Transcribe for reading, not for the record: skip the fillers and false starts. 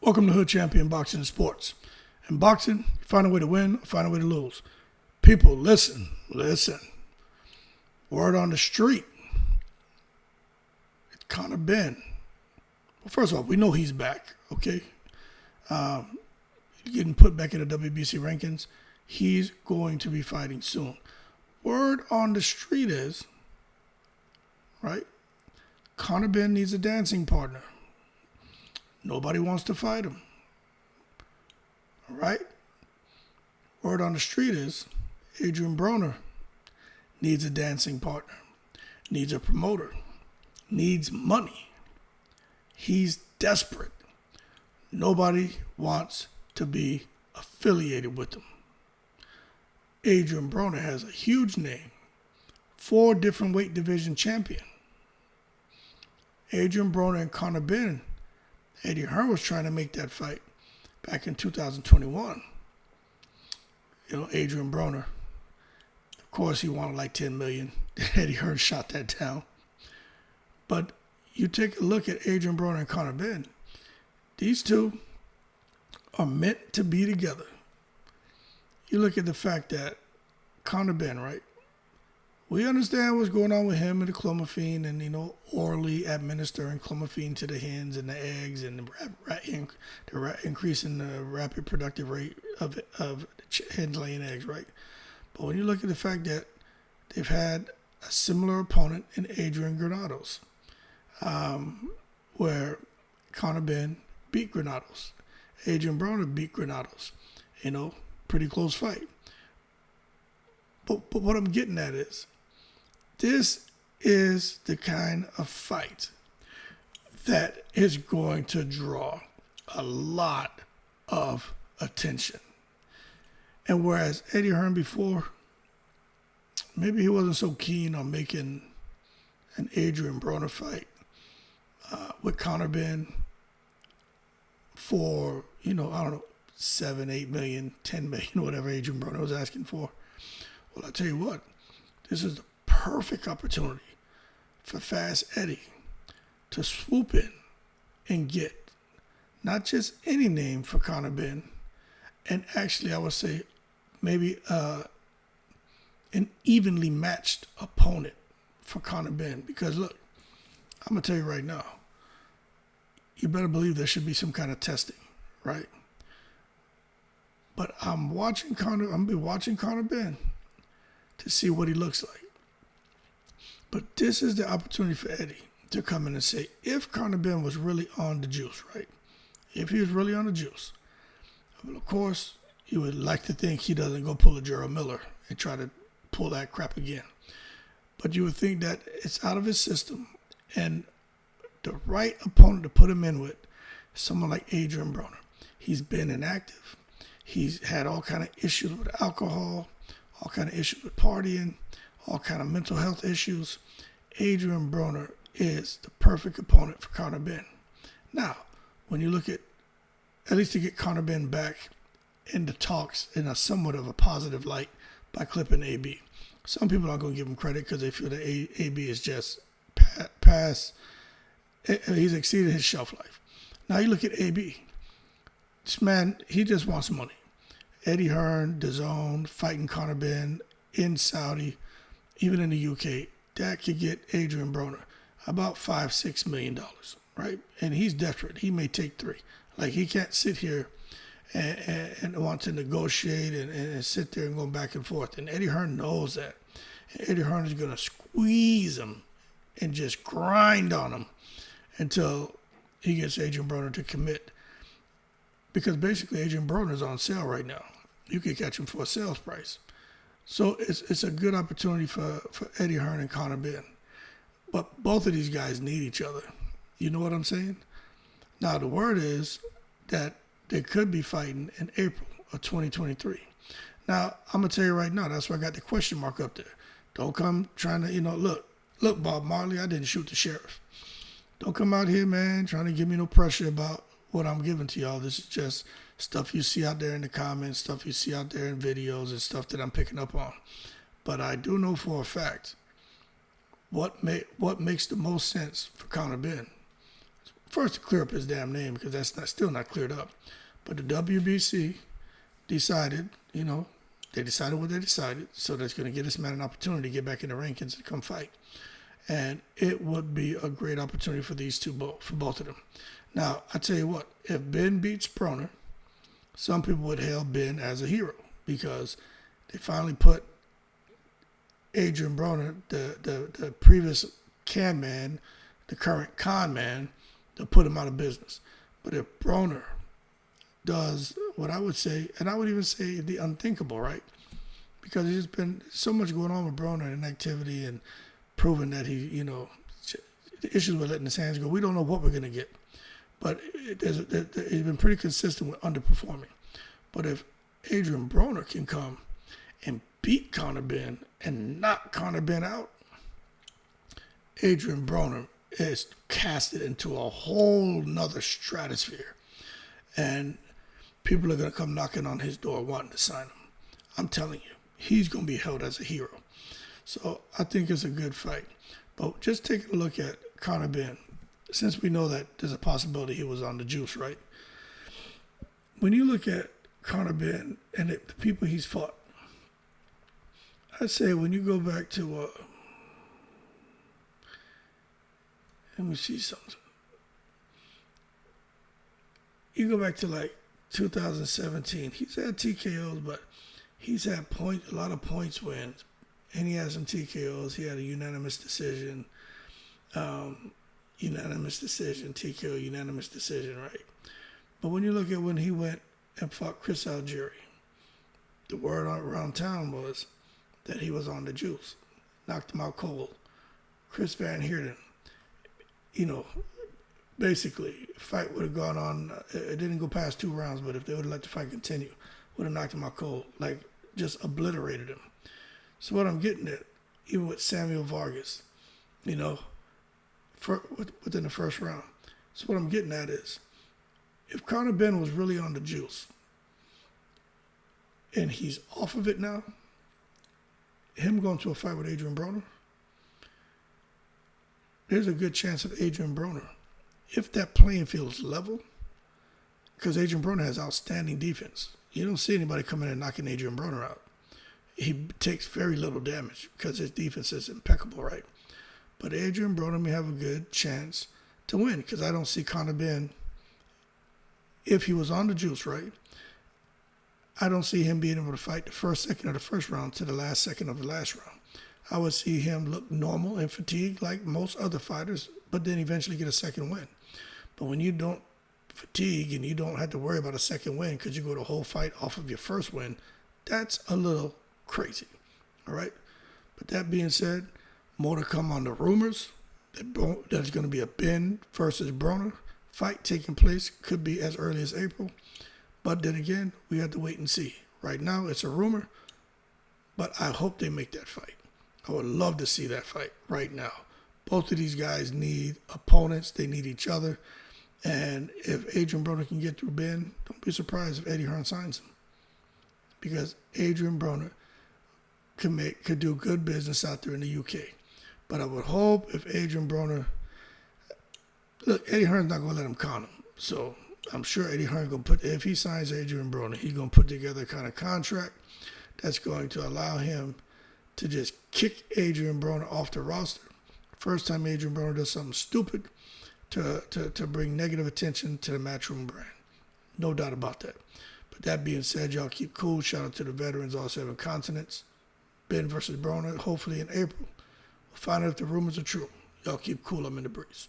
Welcome to Hood Champion Boxing and Sports. In boxing, you find a way to win or find a way to lose. People, listen. Word on the street. It's Conor Benn. Well, first of all, we know he's back, okay? Getting put back in the WBC rankings. He's going to be fighting soon. Word on the street is, right, Conor Benn needs a dancing partner. Nobody wants to fight him. All right? Word on the street is Adrien Broner needs a dancing partner, needs a promoter, needs money. He's desperate. Nobody wants to be affiliated with him. Adrien Broner has a huge name, 4 different weight division champion. Adrien Broner and Conor Benn, Eddie Hearn was trying to make that fight back in 2021. Adrien Broner, of course, he wanted like $10 million. Eddie Hearn shot that down. But you take a look at Adrien Broner and Conor Benn. These two are meant to be together. You look at the fact that Conor Benn, right? We understand what's going on with him and the clomiphene and, orally administering clomiphene to the hens and the eggs and increasing the rapid productive rate of hens laying eggs, right? But when you look at the fact that they've had a similar opponent in Adrien Granados, where Conor Benn beat Granados. Adrien Broner beat Granados. Pretty close fight. But what I'm getting at is, this is the kind of fight that is going to draw a lot of attention. And whereas Eddie Hearn before, maybe he wasn't so keen on making an Adrien Broner fight with Conor Benn for, 7, 8 million, 10 million, whatever Adrien Broner was asking for. Well, I tell you what, this is the perfect opportunity for Fast Eddie to swoop in and get not just any name for Conor Benn, and actually I would say maybe an evenly matched opponent for Conor Benn. Because look, I'm going to tell you right now, you better believe there should be some kind of testing, right? But I'm going to be watching Conor Benn to see what he looks like. But this is the opportunity for Eddie to come in and say, if Conor Benn was really on the juice, right? If he was really on the juice, well, of course, you would like to think he doesn't go pull a Gerald Miller and try to pull that crap again. But you would think that it's out of his system, and the right opponent to put him in with is someone like Adrien Broner. He's been inactive. He's had all kind of issues with alcohol, all kind of issues with partying, all kind of mental health issues. Adrien Broner is the perfect opponent for Conor Benn. Now, when you look at least to get Conor Benn back in the talks in a somewhat of a positive light by clipping AB. Some people aren't going to give him credit because they feel that AB is just past. He's exceeded his shelf life. Now you look at AB. This man, he just wants money. Eddie Hearn, DAZN, fighting Conor Benn in Saudi, even in the UK, that could get Adrien Broner about $5-6 million, right? And he's desperate. He may take 3. Like, he can't sit here and want to negotiate and sit there and go back and forth. And Eddie Hearn knows that. And Eddie Hearn is going to squeeze him and just grind on him until he gets Adrien Broner to commit. Because basically Adrien Broner is on sale right now. You can catch him for a sales price. So it's a good opportunity for Eddie Hearn and Conor Benn. But both of these guys need each other. You know what I'm saying? Now the word is that they could be fighting in April of 2023. Now, I'm going to tell you right now, that's why I got the question mark up there. Don't come trying to, look, Bob Marley, I didn't shoot the sheriff. Don't come out here, man, trying to give me no pressure about what I'm giving to y'all. This is just stuff you see out there in the comments, stuff you see out there in videos, and stuff that I'm picking up on. But I do know for a fact what makes the most sense for Conor Benn first to clear up his damn name, because still not cleared up. But the WBC decided, they decided what they decided, so that's going to give this man an opportunity to get back in the rankings and come fight. And it would be a great opportunity for these two, for both of them. Now, I tell you what, if Benn beats Broner, some people would hail Benn as a hero, because they finally put Adrien Broner, the previous can man, the current con man, to put him out of business. But if Broner does what I would say, and I would even say the unthinkable, right? Because there's been so much going on with Broner and activity and proving that he, the issues with letting his hands go. We don't know what we're going to get. But he's been pretty consistent with underperforming. But if Adrien Broner can come and beat Conor Benn and knock Conor Benn out, Adrien Broner is casted into a whole nother stratosphere. And people are going to come knocking on his door wanting to sign him. I'm telling you, he's going to be held as a hero. So I think it's a good fight. But just taking a look at Conor Benn, since we know that there's a possibility he was on the juice, right? When you look at Conor Benn and the people he's fought, I'd say when you go back to, let me see something. You go back to like 2017. He's had TKOs, but he's had a lot of points wins. And he had some TKOs. He had a unanimous decision. TKO, unanimous decision, right? But when you look at when he went and fought Chris Algieri, the word around town was that he was on the juice. Knocked him out cold. Chris Van Heerden, basically, fight would have gone on. It didn't go past 2 rounds, but if they would have let the fight continue, would have knocked him out cold. Like, just obliterated him. So what I'm getting at, even with Samuel Vargas, within the first round. So what I'm getting at is, if Conor Benn was really on the juice, and he's off of it now, him going to a fight with Adrien Broner, there's a good chance of Adrien Broner, if that playing field is level, because Adrien Broner has outstanding defense. You don't see anybody coming in and knocking Adrien Broner out. He takes very little damage because his defense is impeccable, right? But Adrien Broner may have a good chance to win, because I don't see Conor Benn, if he was on the juice, right? I don't see him being able to fight the first second of the first round to the last second of the last round. I would see him look normal and fatigued like most other fighters, but then eventually get a second win. But when you don't fatigue and you don't have to worry about a second win because you go the whole fight off of your first win, that's a little crazy, all right? But that being said, more to come on the rumors that there's going to be a Benn versus Broner fight taking place. Could be as early as April. But then again, we have to wait and see. Right now, it's a rumor, but I hope they make that fight. I would love to see that fight right now. Both of these guys need opponents. They need each other. And if Adrien Broner can get through Benn, don't be surprised if Eddie Hearn signs him. Because Adrien Broner could do good business out there in the UK. But I would hope if Adrien Broner... Look, Eddie Hearn's not going to let him con him. So I'm sure Eddie Hearn going to if he signs Adrien Broner, he's going to put together a kind of contract that's going to allow him to just kick Adrien Broner off the roster. First time Adrien Broner does something stupid to bring negative attention to the Matchroom brand. No doubt about that. But that being said, y'all keep cool. Shout out to the veterans, all 7 continents. Benn versus Broner, hopefully in April. We'll find out if the rumors are true. Y'all keep cool. I'm in the breeze.